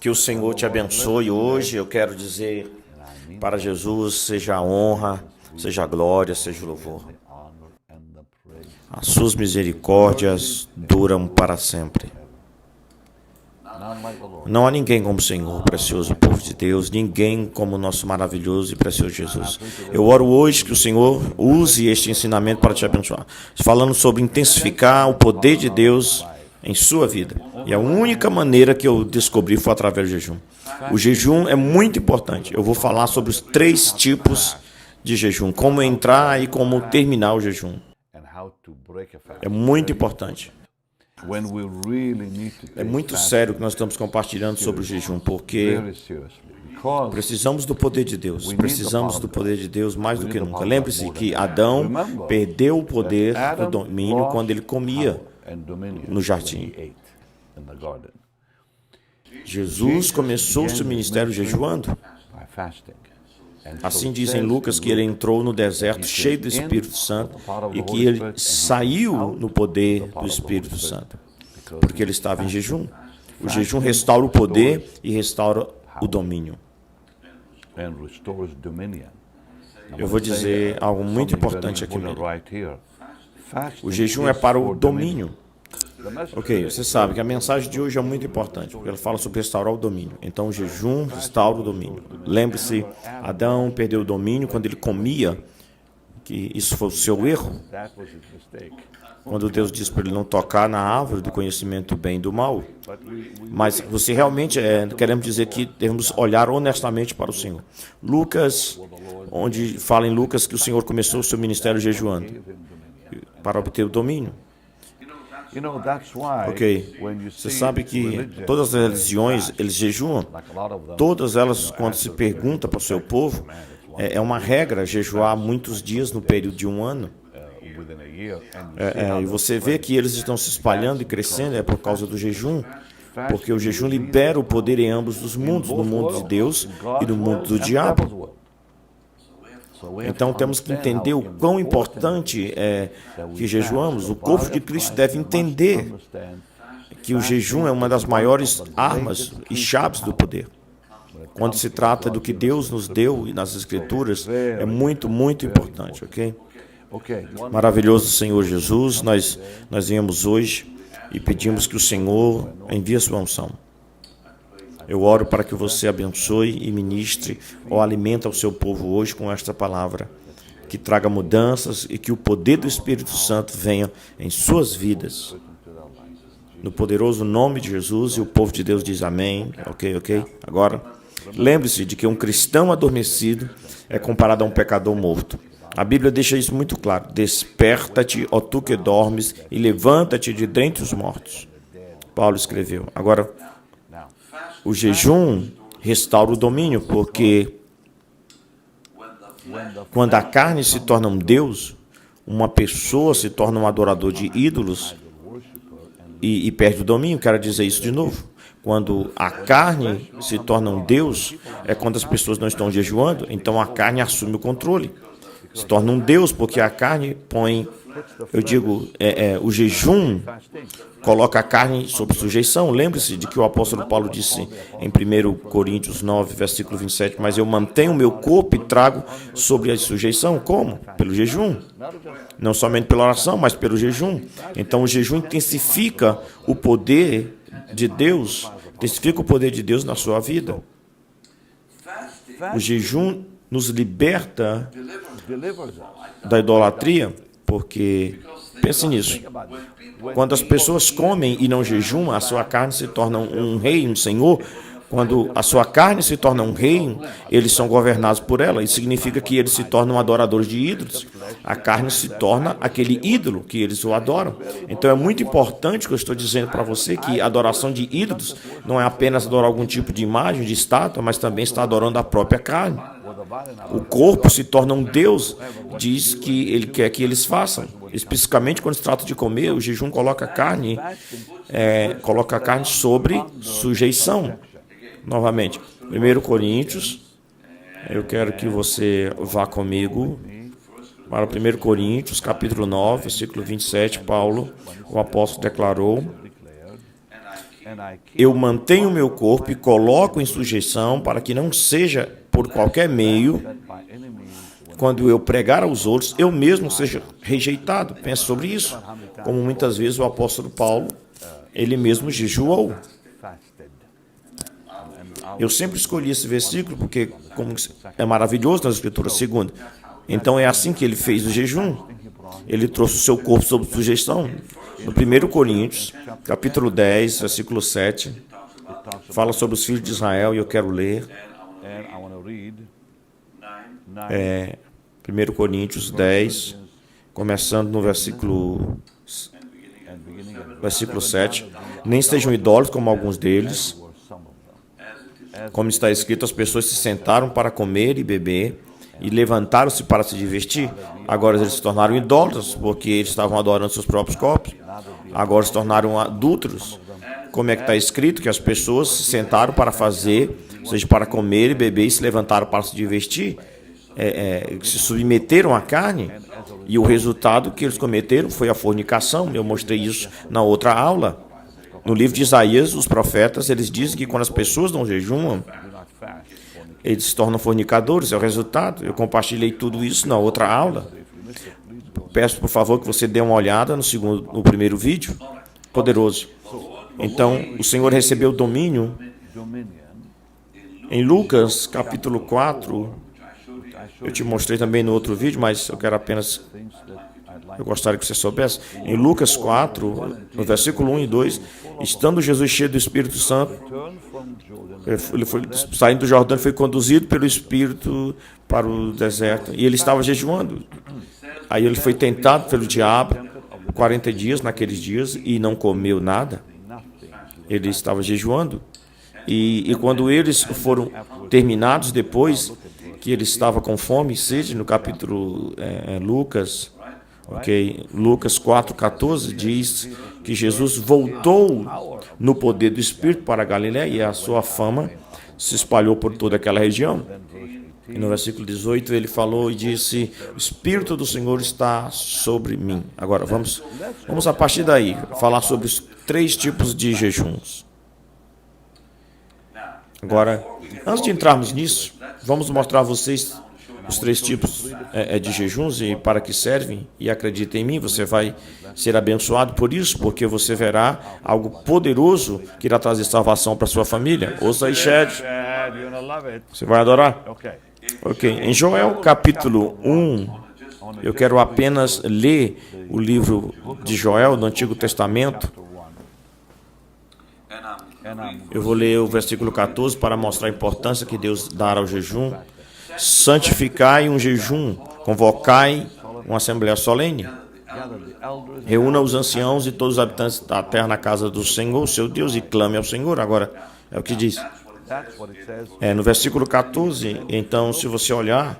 Que o Senhor te abençoe hoje. Eu quero dizer para Jesus, seja a honra, seja a glória, seja o louvor. As suas misericórdias duram para sempre. Não há ninguém como o Senhor, precioso povo de Deus, ninguém como o nosso maravilhoso e precioso Jesus. Eu oro hoje que o Senhor use este ensinamento para te abençoar, falando sobre intensificar o poder de Deus em sua vida. E a única maneira que eu descobri foi através do jejum. O jejum é muito importante. Eu vou falar sobre os 3 tipos de jejum, como entrar e como terminar o jejum. É muito importante. É muito sério que nós estamos compartilhando sobre o jejum, porque precisamos do poder de Deus. Precisamos do poder de Deus mais do que nunca. Lembre-se que Adão perdeu o poder, o domínio, quando ele comia no jardim. Jesus começou seu ministério jejuando. Assim diz em Lucas que ele entrou no deserto cheio do Espírito Santo e que ele saiu no poder do Espírito Santo, porque ele estava em jejum. O jejum restaura o poder e restaura o domínio. Eu vou dizer algo muito importante aqui mesmo. O jejum é para o domínio. Ok, você sabe que a mensagem de hoje é muito importante, porque ela fala sobre restaurar o domínio. Então, o jejum restaura o domínio. Lembre-se, Adão perdeu o domínio quando ele comia, que isso foi o seu erro. Quando Deus disse para ele não tocar na árvore do conhecimento do bem e do mal. Mas você realmente, queremos dizer que devemos olhar honestamente para o Senhor. Lucas, onde fala em Lucas que o Senhor começou o seu ministério jejuando, para obter o domínio. Ok, você sabe que todas as religiões, eles jejuam, todas elas, quando se pergunta para o seu povo, é uma regra jejuar muitos dias no período de um ano. E você vê que eles estão se espalhando e crescendo, é por causa do jejum, porque o jejum libera o poder em ambos os mundos, no mundo de Deus e no mundo do diabo. Então temos que entender o quão importante é que jejuamos. O corpo de Cristo deve entender que o jejum é uma das maiores armas e chaves do poder. Quando se trata do que Deus nos deu e nas Escrituras, é muito, muito importante, ok? Maravilhoso Senhor Jesus, nós viemos hoje e pedimos que o Senhor envie a sua unção. Eu oro para que você abençoe e ministre ou alimente ao seu povo hoje com esta palavra, que traga mudanças e que o poder do Espírito Santo venha em suas vidas. No poderoso nome de Jesus, e o povo de Deus diz amém. Ok? Agora, lembre-se de que um cristão adormecido é comparado a um pecador morto. A Bíblia deixa isso muito claro. Desperta-te, ó tu que dormes, e levanta-te de dentre os mortos. Paulo escreveu. Agora, o jejum restaura o domínio, porque quando a carne se torna um Deus, uma pessoa se torna um adorador de ídolos e perde o domínio. Quero dizer isso de novo. Quando a carne se torna um Deus, é quando as pessoas não estão jejuando, então a carne assume o controle. Se torna um Deus, porque a carne põe, o jejum coloca a carne sob sujeição. Lembre-se de que o apóstolo Paulo disse em 1 Coríntios 9, versículo 27, mas eu mantenho o meu corpo e trago sobre a sujeição. Como? Pelo jejum. Não somente pela oração, mas pelo jejum. Então o jejum intensifica o poder de Deus, na sua vida. O jejum nos liberta da idolatria, porque, pense nisso, quando as pessoas comem e não jejuam, a sua carne se torna um rei, um senhor. Quando a sua carne se torna um rei, eles são governados por ela. Isso significa que eles se tornam adoradores de ídolos. A carne se torna aquele ídolo que eles o adoram. Então é muito importante que eu estou dizendo para você que a adoração de ídolos não é apenas adorar algum tipo de imagem, de estátua, mas também está adorando a própria carne. O corpo se torna um Deus, diz que ele quer que eles façam. Especificamente quando se trata de comer, o jejum coloca a carne sobre sujeição. Novamente, 1 Coríntios, eu quero que você vá comigo para 1 Coríntios, capítulo 9, versículo 27, Paulo, o apóstolo declarou, eu mantenho o meu corpo e coloco em sujeição para que não seja por qualquer meio, quando eu pregar aos outros, eu mesmo seja rejeitado. Pense sobre isso. Como muitas vezes o apóstolo Paulo, ele mesmo jejuou. Eu sempre escolhi esse versículo porque como é maravilhoso nas Escrituras. Segundo, então é assim que ele fez o jejum. Ele trouxe o seu corpo sob sujeição. No 1 Coríntios, capítulo 10, versículo 7, fala sobre os filhos de Israel e eu quero ler. 1 Coríntios 10, começando no versículo 7. Nem sejam idólatras como alguns deles. Como está escrito, as pessoas se sentaram para comer e beber e levantaram-se para se divertir. Agora eles se tornaram idólatras porque eles estavam adorando seus próprios corpos. Agora se tornaram adúlteros. Como é que está escrito que as pessoas se sentaram para fazer, ou seja, para comer e beber e se levantaram para se divertir, se submeteram à carne, e o resultado que eles cometeram foi a fornicação. Eu mostrei isso na outra aula. No livro de Isaías, os profetas, eles dizem que quando as pessoas não jejuam, eles se tornam fornicadores, é o resultado. Eu compartilhei tudo isso na outra aula. Peço, por favor, que você dê uma olhada no primeiro vídeo. Poderoso. Então, o Senhor recebeu domínio em Lucas, capítulo 4. Eu te mostrei também no outro vídeo, mas eu quero apenas... Eu gostaria que você soubesse. Em Lucas 4, no versículo 1 e 2, estando Jesus cheio do Espírito Santo, ele foi saindo do Jordão, foi conduzido pelo Espírito para o deserto. E ele estava jejuando. Aí ele foi tentado pelo diabo 40 dias naqueles dias e não comeu nada. Ele estava jejuando. E quando eles foram terminados depois, que ele estava com fome e sede, no capítulo Lucas... Lucas 4,14 diz que Jesus voltou no poder do Espírito para a Galiléia e a sua fama se espalhou por toda aquela região. E no versículo 18 ele falou e disse: o Espírito do Senhor está sobre mim. Agora vamos a partir daí falar sobre os 3 tipos de jejuns. Agora, antes de entrarmos nisso, vamos mostrar a vocês os 3 tipos de jejuns e para que servem, e acredite em mim, você vai ser abençoado por isso, porque você verá algo poderoso que irá trazer salvação para sua família. Ouça aí, Chad. Você vai adorar? Ok. Em Joel capítulo 1, eu quero apenas ler o livro de Joel do Antigo Testamento. Eu vou ler o versículo 14 para mostrar a importância que Deus dá ao jejum. Santificai um jejum, convocai uma assembleia solene, reúna os anciãos e todos os habitantes da terra na casa do Senhor, seu Deus, e clame ao Senhor. Agora, é o que diz. No versículo 14, então, se você olhar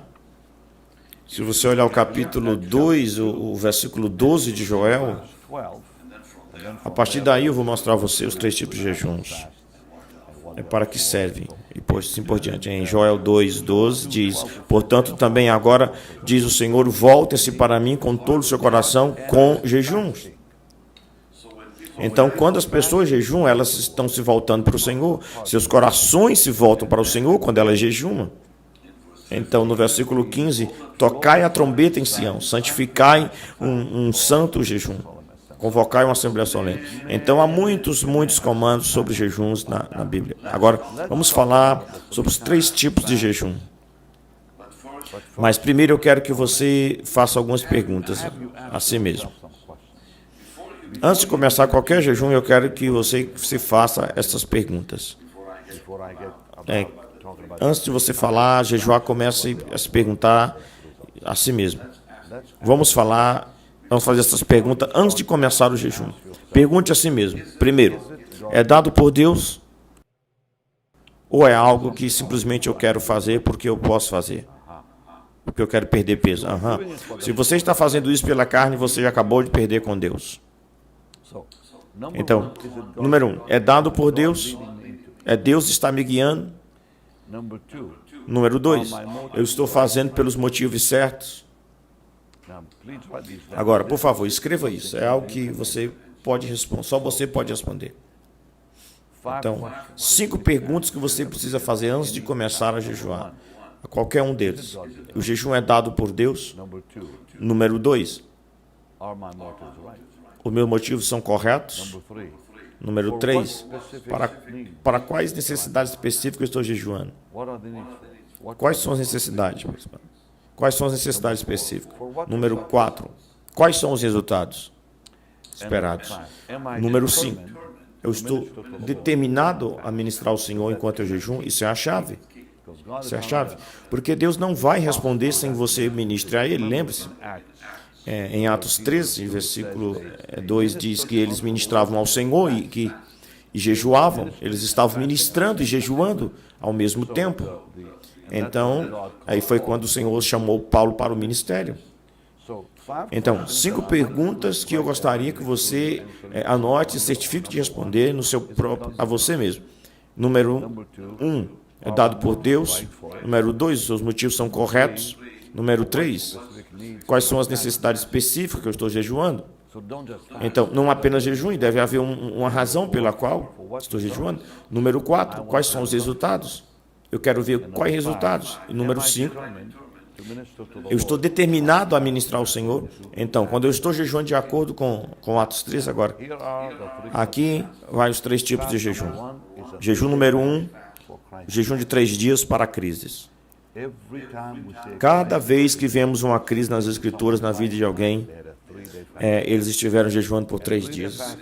o capítulo 2, o versículo 12 de Joel, a partir daí eu vou mostrar a você os 3 tipos de jejuns. Para que servem, e assim por diante. Em Joel 2,12 diz: portanto, também agora, diz o Senhor, voltem-se para mim com todo o seu coração, com jejuns. Então, quando as pessoas jejuam, elas estão se voltando para o Senhor. Seus corações se voltam para o Senhor quando elas jejuam. Então, no versículo 15, tocai a trombeta em Sião, santificai um santo jejum. Convocar uma assembleia solene. Então, há muitos comandos sobre jejuns na Bíblia. Agora, vamos falar sobre os 3 tipos de jejum. Mas, primeiro, eu quero que você faça algumas perguntas a si mesmo. Antes de começar qualquer jejum, eu quero que você se faça essas perguntas. Antes de você falar, jejuar, comece a se perguntar a si mesmo. Vamos fazer essas perguntas antes de começar o jejum. Pergunte a si mesmo. Primeiro, é dado por Deus? Ou é algo que simplesmente eu quero fazer porque eu posso fazer? Porque eu quero perder peso? Se você está fazendo isso pela carne, você já acabou de perder com Deus. Então, número 1, é dado por Deus? É Deus que está me guiando? Número 2, eu estou fazendo pelos motivos certos? Agora, por favor, escreva isso. É algo que você pode responder. Só você pode responder. Então, 5 perguntas que você precisa fazer antes de começar a jejuar. A qualquer um deles. O jejum é dado por Deus? Número 2. Os meus motivos são corretos? Número 3. Para quais necessidades específicas eu estou jejuando? Quais são as necessidades? Quais são as necessidades específicas? Número 4. Quais são os resultados esperados? Número 5. Eu estou determinado a ministrar ao Senhor enquanto eu jejum? Isso é a chave. Isso é a chave. Porque Deus não vai responder sem você ministrar a Ele. Lembre-se. Em Atos 13, versículo 2, diz que eles ministravam ao Senhor e jejuavam. Eles estavam ministrando e jejuando ao mesmo tempo. Então, aí foi quando o Senhor chamou Paulo para o ministério. Então, 5 perguntas que eu gostaria que você anote e certifique de responder no seu próprio, a você mesmo. Número 1, é dado por Deus. Número 2, os seus motivos são corretos. Número 3, quais são as necessidades específicas que eu estou jejuando? Então, não apenas jejum, deve haver uma razão pela qual estou jejuando. Número 4, quais são os resultados? Eu quero ver quais resultados. E número 5, eu estou determinado a ministrar ao Senhor. Então, quando eu estou jejuando de acordo com Atos 3 agora, aqui vai os 3 tipos de jejum. Jejum número 1, jejum de 3 dias para crises. Cada vez que vemos uma crise nas Escrituras, na vida de alguém, eles estiveram jejuando por 3 dias,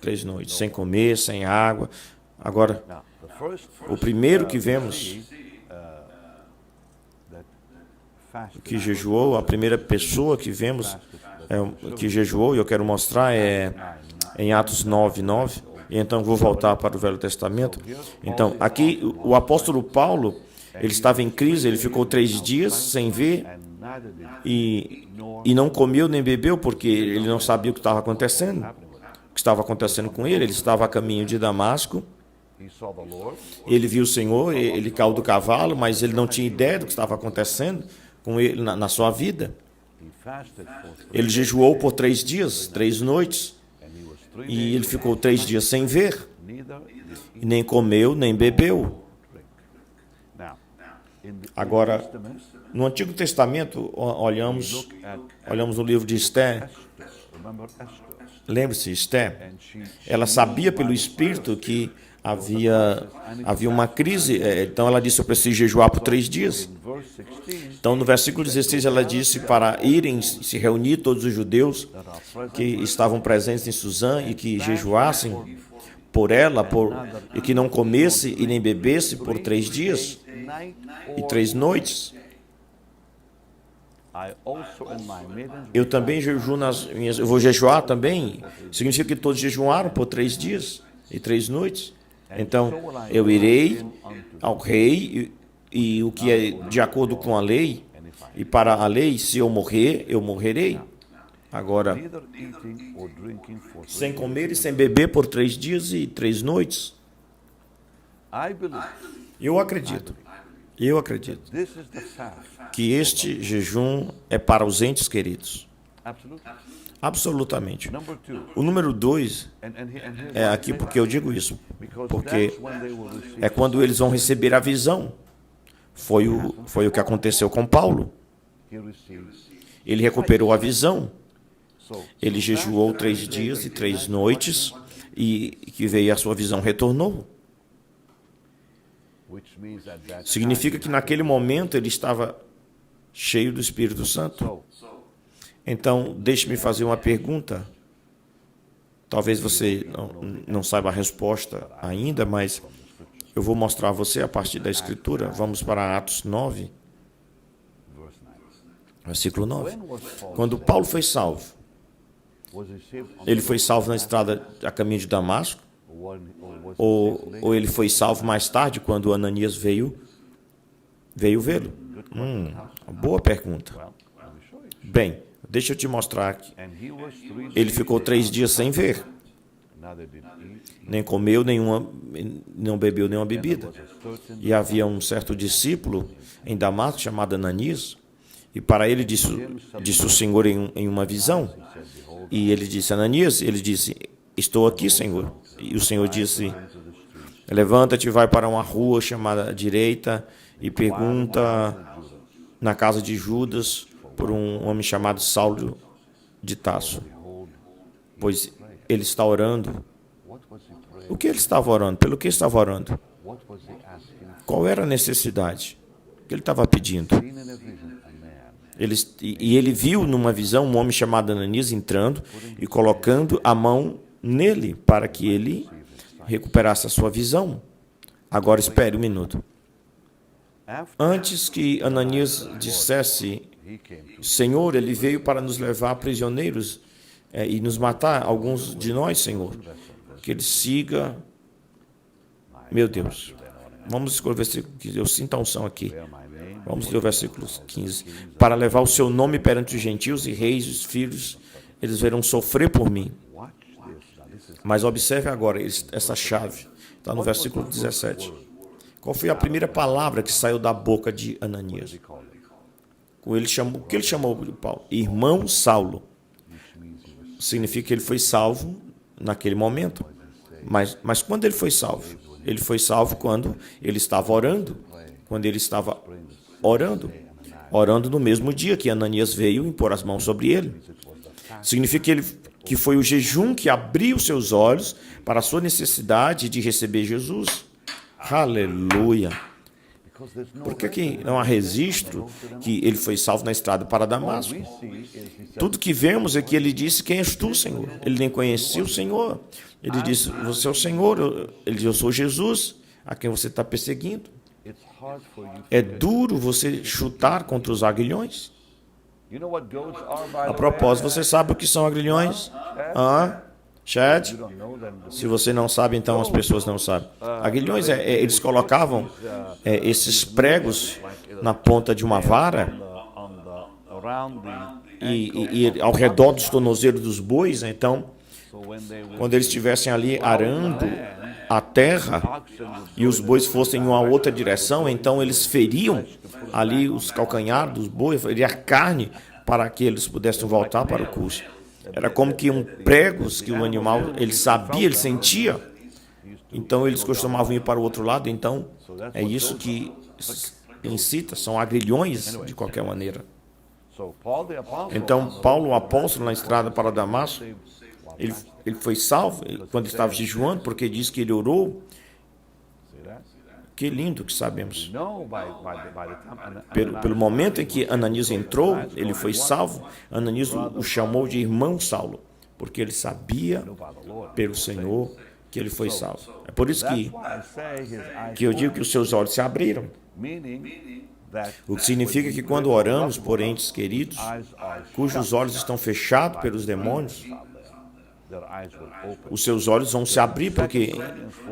3 noites, sem comer, sem água. Agora, o primeiro que vemos que jejuou, a primeira pessoa que vemos que jejuou, e eu quero mostrar, em Atos 9:9. E então vou voltar para o Velho Testamento. Então, aqui o apóstolo Paulo, ele estava em crise, ele ficou 3 dias sem ver e não comeu nem bebeu, porque ele não sabia o que estava acontecendo. O que estava acontecendo com ele? Ele estava a caminho de Damasco. Ele viu o Senhor, ele caiu do cavalo, mas ele não tinha ideia do que estava acontecendo com ele na sua vida. Ele jejuou por 3 dias, 3 noites, e ele ficou 3 dias sem ver, e nem comeu, nem bebeu. Agora, no Antigo Testamento, olhamos no livro de Esther. Lembre-se, Esther, ela sabia pelo Espírito que havia uma crise, então ela disse, eu preciso jejuar por 3 dias. Então, no versículo 16, ela disse para irem se reunir todos os judeus que estavam presentes em Suzã e que jejuassem por ela, e que não comesse e nem bebesse por 3 dias e 3 noites. Eu também jejuo eu vou jejuar também. Significa que todos jejuaram por 3 dias e 3 noites. Então, eu irei ao rei e o que é de acordo com a lei, e para a lei, se eu morrer, eu morrerei. Agora, sem comer e sem beber por 3 dias e 3 noites. Eu acredito que este jejum é para os entes queridos. Absolutamente. O número 2 é aqui porque eu digo isso, porque é quando eles vão receber a visão. Foi o que aconteceu com Paulo. Ele recuperou a visão. Ele jejuou 3 dias e 3 noites e que veio a sua visão retornou. Significa que naquele momento ele estava cheio do Espírito Santo. Então, deixe-me fazer uma pergunta. Talvez você não saiba a resposta ainda, mas eu vou mostrar a você a partir da Escritura. Vamos para Atos 9, versículo 9. Quando Paulo foi salvo, ele foi salvo na estrada a caminho de Damasco? Ou ele foi salvo mais tarde, quando Ananias veio vê-lo? Boa pergunta. Bem, deixa eu te mostrar aqui. Ele ficou 3 dias sem ver. Nem comeu, não bebeu nenhuma bebida. E havia um certo discípulo em Damasco, chamado Ananias, e para ele disse o Senhor em uma visão. E ele disse, Ananias, ele disse, estou aqui, Senhor. E o Senhor disse: levanta-te, vai para uma rua chamada direita e pergunta na casa de Judas por um homem chamado Saulo de Tarso, pois ele está orando. O que ele estava orando? Pelo que estava orando? Qual era a necessidade que ele estava pedindo? Ele viu numa visão um homem chamado Ananias entrando e colocando a mão nele para que ele recuperasse a sua visão. Agora espere um minuto. Antes que Ananias dissesse: Senhor, ele veio para nos levar prisioneiros e nos matar, alguns de nós, Senhor. Que ele siga. Meu Deus. Vamos escolher o versículo 15. Eu sinto a unção aqui. Vamos ler o versículo 15. Para levar o seu nome perante os gentios e reis, os filhos, eles verão sofrer por mim. Mas observe agora essa chave. Está no versículo 17. Qual foi a primeira palavra que saiu da boca de Ananias? O que ele chamou de Paulo? Irmão Saulo. Significa que ele foi salvo naquele momento. Mas quando ele foi salvo? Ele foi salvo quando ele estava orando. Quando ele estava orando. Orando no mesmo dia que Ananias veio impor as mãos sobre ele. Significa que foi o jejum que abriu seus olhos para a sua necessidade de receber Jesus. Aleluia! Por que não há registro que ele foi salvo na estrada para Damasco? Tudo que vemos é que ele disse: quem és tu, Senhor? Ele nem conhecia o Senhor. Ele disse: você é o Senhor. Ele disse: eu sou Jesus, a quem você está perseguindo. É duro você chutar contra os aguilhões. A propósito, você sabe o que são aguilhões? Chad? Se você não sabe, então as pessoas não sabem. Aguilhões, eles colocavam esses pregos na ponta de uma vara e ao redor dos tornozelos dos bois. Então, quando eles estivessem ali arando a terra e os bois fossem em uma outra direção, então eles feriam ali os calcanhares dos bois, feriam a carne para que eles pudessem voltar para o curso. Era como que pregos que o animal, ele sabia, ele sentia. Então eles costumavam ir para o outro lado. Então é isso que incita, são agrilhões de qualquer maneira. Então Paulo, o apóstolo, na estrada para Damasco, ele foi salvo quando estava jejuando, porque diz que ele orou. Que lindo que sabemos. Pelo momento em que Ananias entrou, ele foi salvo. Ananias o chamou de irmão Saulo, porque ele sabia pelo Senhor que ele foi salvo. É por isso que eu digo que os seus olhos se abriram. O que significa que quando oramos por entes queridos, cujos olhos estão fechados pelos demônios, os seus olhos vão se abrir, porque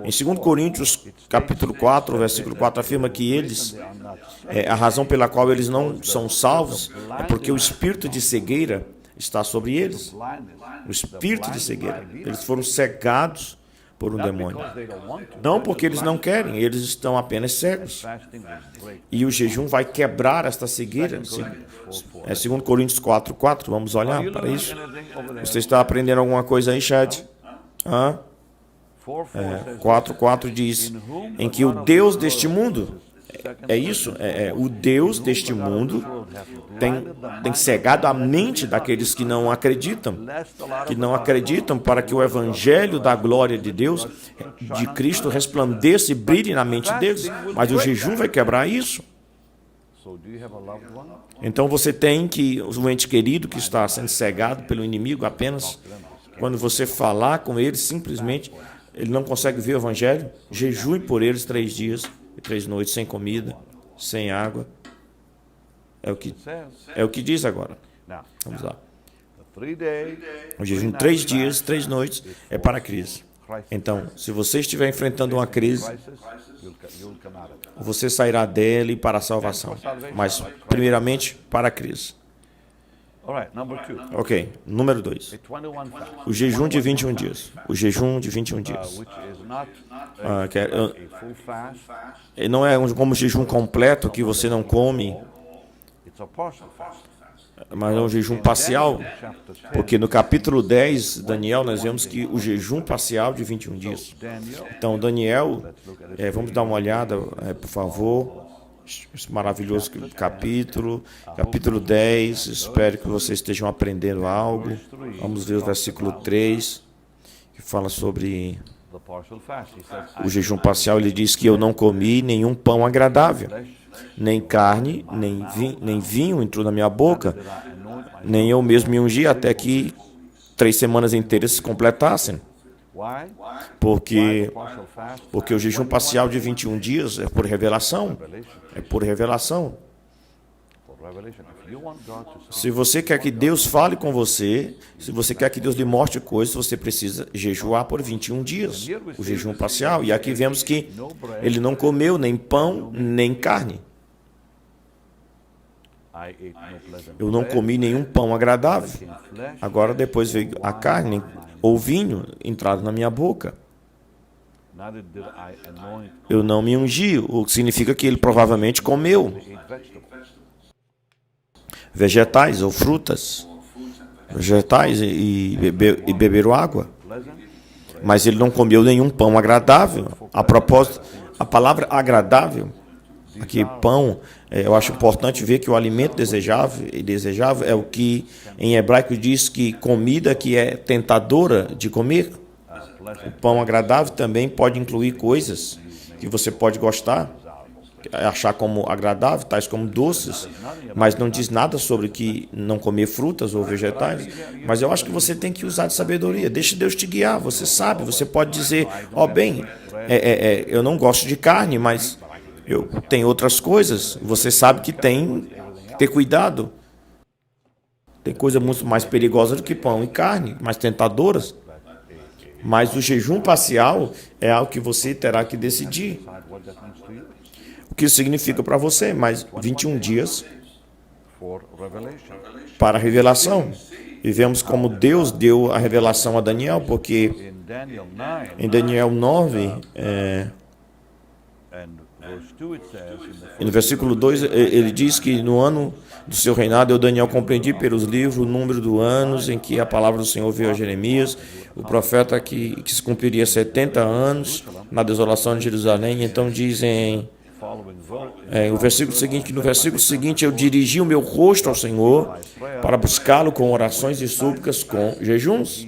em 2 Coríntios capítulo 4, versículo 4, afirma que eles, a razão pela qual eles não são salvos é porque o espírito de cegueira está sobre eles. O espírito de cegueira. Eles foram cegados por um demônio. Não porque eles não querem, eles estão apenas cegos. E o jejum vai quebrar esta cegueira. 2 Coríntios 4, 4. Vamos olhar para isso. Você está aprendendo alguma coisa aí, Chad? 4, 4 diz: em que o Deus deste mundo, o Deus deste mundo tem cegado a mente daqueles que não acreditam para que o evangelho da glória de Deus, de Cristo, resplandeça e brilhe na mente deles. Mas o jejum vai quebrar isso. Então você tem que, o ente querido que está sendo cegado pelo inimigo, apenas quando você falar com ele, simplesmente ele não consegue ver o evangelho, jejue por eles 3 dias e 3 noites, sem comida, sem água. É o que diz agora. Vamos lá. O jejum 3 dias, 3 noites é para a crise. Então, se você estiver enfrentando uma crise, você sairá dela e para a salvação. Mas, primeiramente, para a crise. Ok, número 2. O jejum de 21 dias. O jejum de 21 dias. Não é como jejum completo que você não come. mas é um jejum parcial, porque no capítulo 10, Daniel, nós vemos que o jejum parcial de 21 dias. Então, Daniel, vamos dar uma olhada, por favor, esse maravilhoso capítulo 10, espero que vocês estejam aprendendo algo. Vamos ver o versículo 3, que fala sobre o jejum parcial. Ele diz que eu não comi nenhum pão agradável, nem carne, nem vinho entrou na minha boca, nem eu mesmo me ungi até que 3 semanas inteiras se completassem. Porque o jejum parcial de 21 dias é por revelação. É por revelação. Se você quer que Deus fale com você, se você quer que Deus lhe mostre coisas, você precisa jejuar por 21 dias, o jejum parcial. E aqui vemos que ele não comeu nem pão, nem carne. Eu não comi nenhum pão agradável. Agora depois veio a carne ou vinho entrado na minha boca. Eu não me ungi, o que significa que ele provavelmente comeu vegetais ou frutas, vegetais e beberam água. Mas ele não comeu nenhum pão agradável. A propósito, a palavra agradável, aqui pão, eu acho importante ver que o alimento desejável é o que em hebraico diz que comida que é tentadora de comer. O pão agradável também pode incluir coisas que você pode gostar, achar como agradável, tais como doces, mas não diz nada sobre que não comer frutas ou vegetais. Mas eu acho que você tem que usar de sabedoria. Deixe Deus te guiar. Você sabe, você pode dizer, eu não gosto de carne, mas eu tenho outras coisas. Você sabe que tem que ter cuidado. Tem coisa muito mais perigosa do que pão e carne, mais tentadoras. Mas o jejum parcial é algo que você terá que decidir. O que isso significa para você? Mais 21 dias para a revelação. E vemos como Deus deu a revelação a Daniel, porque em Daniel 9, no versículo 2, ele diz que no ano do seu reinado, eu, Daniel, compreendi pelos livros o número dos anos em que a palavra do Senhor veio a Jeremias, o profeta que se cumpriria 70 anos na desolação de Jerusalém. Então dizem o versículo seguinte, que no versículo seguinte eu dirigi o meu rosto ao Senhor para buscá-lo com orações e súplicas, com jejuns.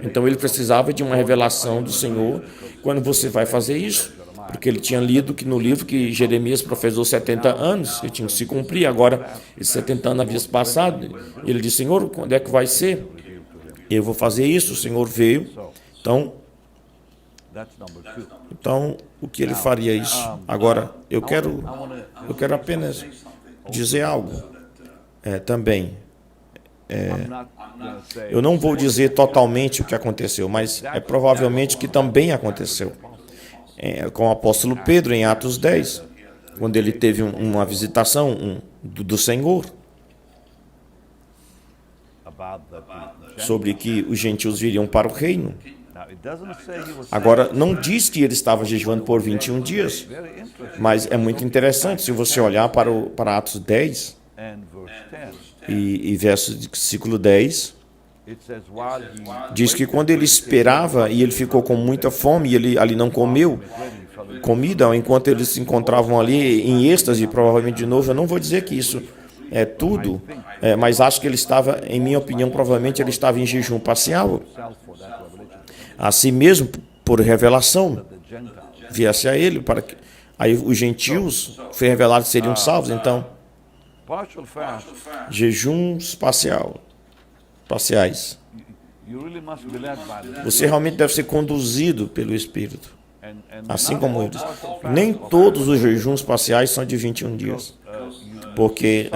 Então ele precisava de uma revelação do Senhor quando você vai fazer isso. Porque ele tinha lido que no livro que Jeremias profetizou 70 anos, e tinha que se cumprir. Agora, esses 70 anos haviam passado. Ele disse, Senhor, quando é que vai ser? Eu vou fazer isso. O Senhor veio. Então, o que ele faria isso? Agora, eu quero apenas dizer algo também. Eu não vou dizer totalmente o que aconteceu, mas é provavelmente que também aconteceu. Com o apóstolo Pedro em Atos 10, quando ele teve uma visitação do Senhor, sobre que os gentios viriam para o reino. Agora, não diz que ele estava jejuando por 21 dias, mas é muito interessante, se você olhar para Atos 10, e versículo 10, diz que quando ele esperava e ele ficou com muita fome e ele ali não comeu comida, enquanto eles se encontravam ali em êxtase, provavelmente de novo, eu não vou dizer que isso é tudo, mas acho que ele estava, em minha opinião, provavelmente ele estava em jejum parcial, assim mesmo por revelação, viesse a ele, para que aí os gentios foi revelado que seriam salvos. Então, jejuns parciais. Você realmente deve ser conduzido pelo Espírito, assim como eles. Nem todos os jejuns parciais são de 21 dias, porque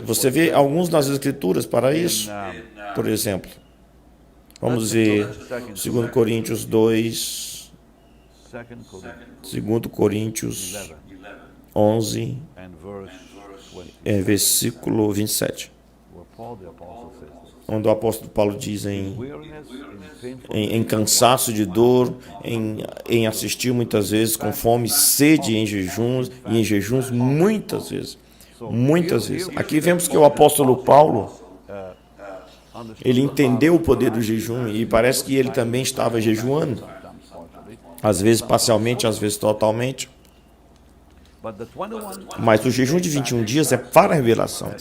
você vê alguns nas Escrituras para isso. Por exemplo, vamos ver 2 Coríntios 2, 2 Coríntios 11, versículo 27. Onde o apóstolo Paulo diz em cansaço de dor, em assistir muitas vezes com fome, sede em jejuns, e em jejuns muitas vezes. Muitas vezes. Aqui vemos que o apóstolo Paulo, ele entendeu o poder do jejum e parece que ele também estava jejuando. Às vezes parcialmente, às vezes totalmente. Mas o jejum de 21 dias é para a revelação.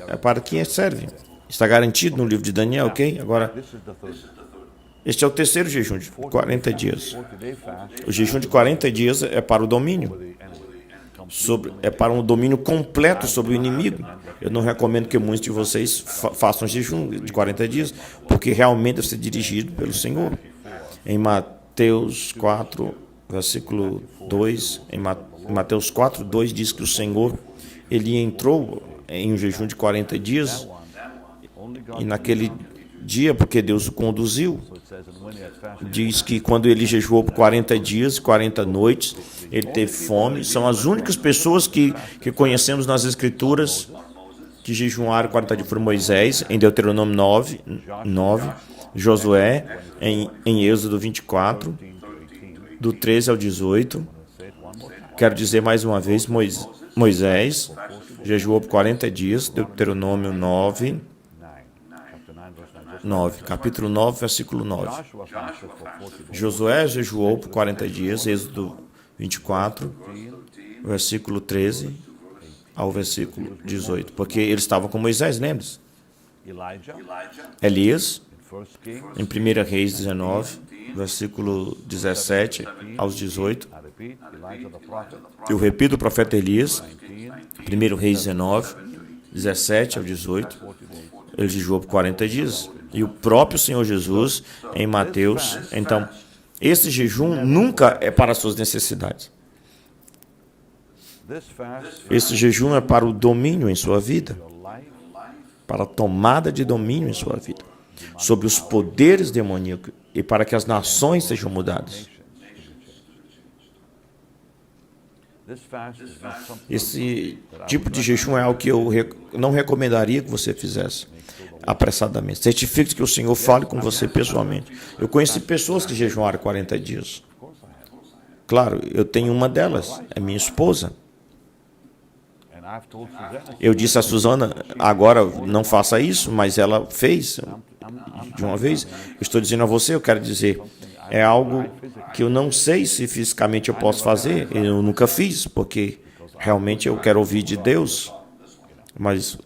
É para quem serve. Está garantido no livro de Daniel, ok? Agora, este é o terceiro jejum de 40 dias. O jejum de 40 dias é para o domínio. É para um domínio completo sobre o inimigo. Eu não recomendo que muitos de vocês façam jejum de 40 dias, porque realmente deve ser dirigido pelo Senhor. Em Mateus 4, versículo 2, em Mateus 4, 2 diz que o Senhor, ele entrou em um jejum de 40 dias, e naquele dia, porque Deus o conduziu, diz que quando ele jejuou por 40 dias, 40 noites, ele teve fome. São as únicas pessoas que conhecemos nas Escrituras que jejuaram 40 dias. Foram Moisés, em Deuteronômio 9, Josué, em Êxodo 24, do 13 ao 18. Quero dizer mais uma vez, Moisés jejuou por 40 dias, Deuteronômio 9, capítulo 9, versículo 9. Josué jejuou por 40 dias, Êxodo 24, versículo 13 ao versículo 18, porque eles estavam com Moisés, lembra-se? Elias, em 1 Reis 19, versículo 17 aos 18. Eu repito, o profeta Elias, 1 Reis 19, 17 ao 18, ele jejuou por 40 dias. E o próprio Senhor Jesus, em Mateus. Então, esse jejum nunca é para as suas necessidades. Esse jejum é para o domínio em sua vida, para a tomada de domínio em sua vida, sobre os poderes demoníacos e para que as nações sejam mudadas. Esse tipo de jejum é algo que eu não recomendaria que você fizesse apressadamente. Certifique que o Senhor fale com você pessoalmente. Eu conheci pessoas que jejuaram 40 dias. Claro, eu tenho uma delas, é minha esposa. Eu disse a Suzana, agora não faça isso, mas ela fez de uma vez. Eu estou dizendo a você, eu quero dizer, é algo que eu não sei se fisicamente eu posso fazer. Eu nunca fiz, porque realmente eu quero ouvir de Deus. Mas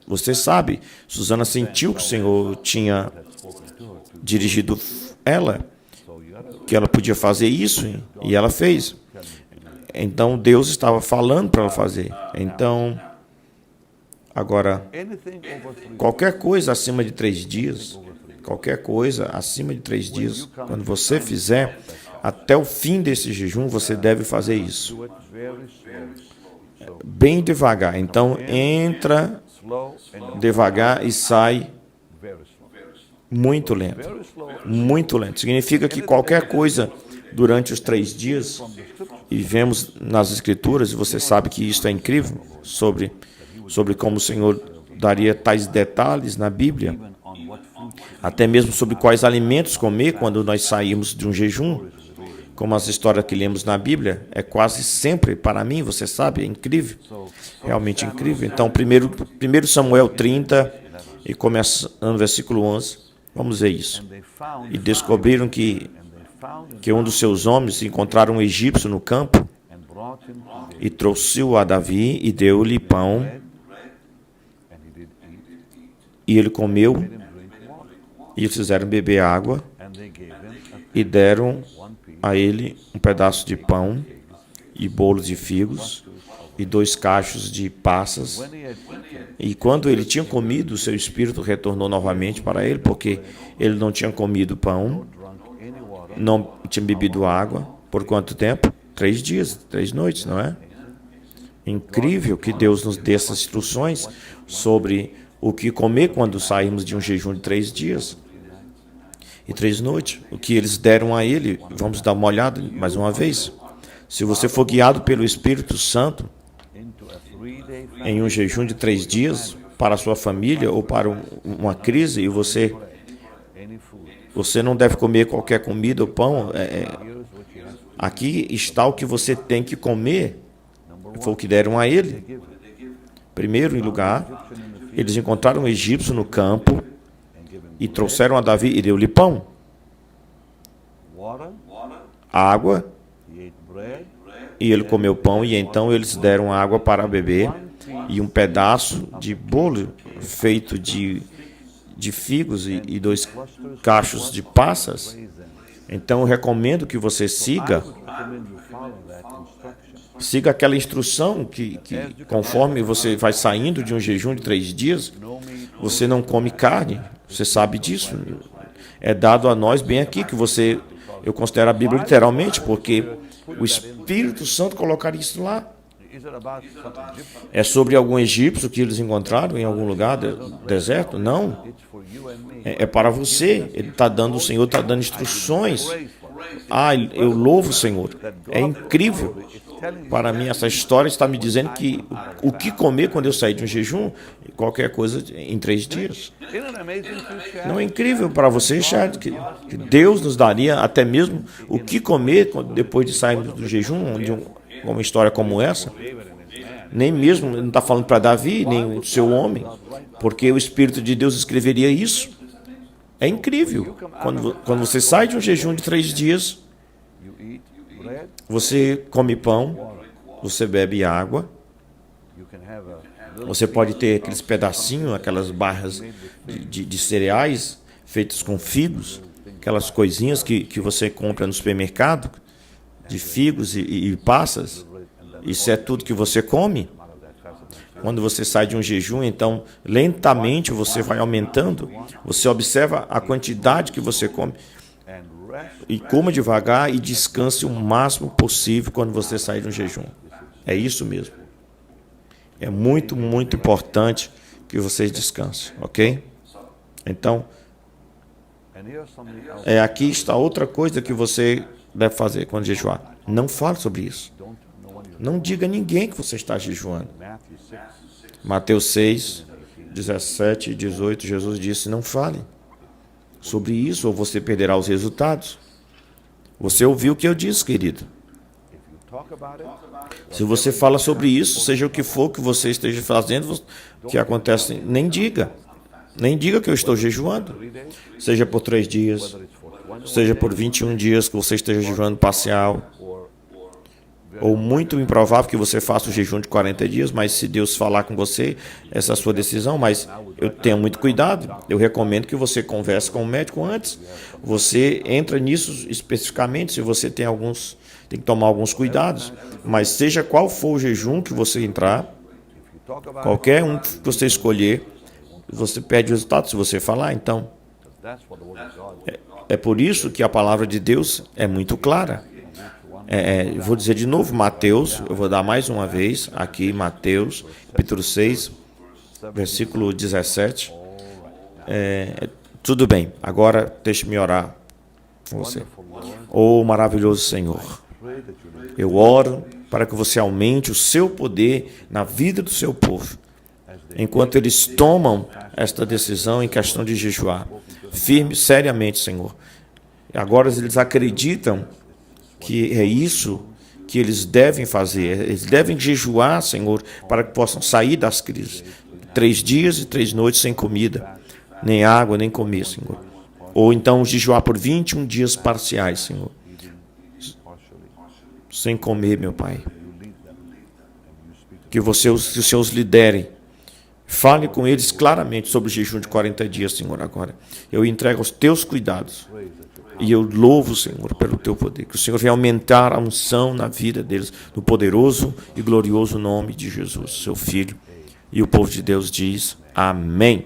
você sabe, Suzana sentiu que o Senhor tinha dirigido ela, que ela podia fazer isso, e ela fez. Então, Deus estava falando para ela fazer. Então, agora, qualquer coisa acima de 3 dias, quando você fizer, até o fim desse jejum, você deve fazer isso. Bem devagar. Então, entra devagar e sai muito lento. Muito lento. Significa que qualquer coisa durante os 3 dias, e vemos nas Escrituras, e você sabe que isso é incrível, sobre como o Senhor daria tais detalhes na Bíblia, até mesmo sobre quais alimentos comer quando nós saímos de um jejum, como as histórias que lemos na Bíblia, é quase sempre, para mim, você sabe, é incrível, realmente incrível. Então, 1 Samuel 30, e começando no versículo 11, vamos ver isso. E descobriram que um dos seus homens encontraram um egípcio no campo e trouxe-o a Davi e deu-lhe pão e ele comeu e fizeram beber água e deram a ele um pedaço de pão e bolos de figos e 2 cachos de passas. E quando ele tinha comido, o seu espírito retornou novamente para ele, porque ele não tinha comido pão, não tinha bebido água. Por quanto tempo? 3 dias, 3 noites, não é? Incrível que Deus nos dê essas instruções sobre o que comer quando saímos de um jejum de 3 dias e 3 noites. O que eles deram a ele, vamos dar uma olhada mais uma vez. Se você for guiado pelo Espírito Santo em um jejum de 3 dias para a sua família ou para uma crise, e você não deve comer qualquer comida ou pão, aqui está o que você tem que comer. Foi o que deram a ele. Primeiro lugar, eles encontraram um egípcio no campo e trouxeram a Davi e deu-lhe pão, água, e ele comeu pão, e então eles deram água para beber e um pedaço de bolo feito de figos e 2 cachos de passas. Então eu recomendo que você siga aquela instrução que conforme você vai saindo de um jejum de 3 dias, você não come carne. Você sabe disso. É dado a nós bem aqui que eu considero a Bíblia literalmente, porque o Espírito Santo colocaria isso lá. É sobre algum egípcio que eles encontraram em algum lugar do deserto? Não. É para você. O Senhor está dando instruções. Eu louvo o Senhor. É incrível. Para mim, essa história está me dizendo que o que comer quando eu sair de um jejum, qualquer coisa em 3 dias. Não é incrível para você, Chad, que Deus nos daria até mesmo o que comer depois de sairmos do jejum, de uma história como essa? Nem mesmo, não está falando para Davi, nem o seu homem, porque o Espírito de Deus escreveria isso. É incrível. Quando você sai de um jejum de 3 dias, você come pão, você bebe água, você pode ter aqueles pedacinhos, aquelas barras de cereais feitos com figos, aquelas coisinhas que você compra no supermercado, de figos e passas. Isso é tudo que você come. Quando você sai de um jejum, então, lentamente você vai aumentando. Você observa a quantidade que você come. E coma devagar e descanse o máximo possível quando você sair de um jejum. É isso mesmo. É muito, muito importante que vocês descansem, ok? Então, aqui está outra coisa que você deve fazer quando jejuar. Não fale sobre isso. Não diga a ninguém que você está jejuando. Mateus 6, 17 e 18, Jesus disse, não fale sobre isso ou você perderá os resultados. Você ouviu o que eu disse, querido. Se você fala sobre isso, seja o que for que você esteja fazendo, o que acontece, nem diga. Nem diga que eu estou jejuando. Seja por 3 dias, seja por 21 dias que você esteja jejuando parcial. Ou muito improvável que você faça o jejum de 40 dias, mas se Deus falar com você, essa é a sua decisão, mas eu tenho muito cuidado. Eu recomendo que você converse com o médico antes. Você entra nisso especificamente, se você tem que tomar alguns cuidados. Mas seja qual for o jejum que você entrar, qualquer um que você escolher, você perde o resultado se você falar. Então, é por isso que a palavra de Deus é muito clara. Eu vou dizer de novo, Mateus, eu vou dar mais uma vez, aqui, Mateus, capítulo 6, versículo 17. Tudo bem, agora deixe-me orar com você. Maravilhoso Senhor, eu oro para que você aumente o seu poder na vida do seu povo, enquanto eles tomam esta decisão em questão de jejuar, firme, seriamente, Senhor. Agora eles acreditam que é isso que eles devem fazer. Eles devem jejuar, Senhor, para que possam sair das crises. 3 dias e 3 noites sem comida, nem água, nem comer, Senhor. Ou então jejuar por 21 dias parciais, Senhor. Sem comer, meu Pai. Que os seus liderem. Fale com eles claramente sobre o jejum de 40 dias, Senhor, agora. Eu entrego aos teus cuidados. E eu louvo, Senhor, pelo teu poder. Que o Senhor venha aumentar a unção na vida deles, no poderoso e glorioso nome de Jesus, seu Filho. E o povo de Deus diz, amém.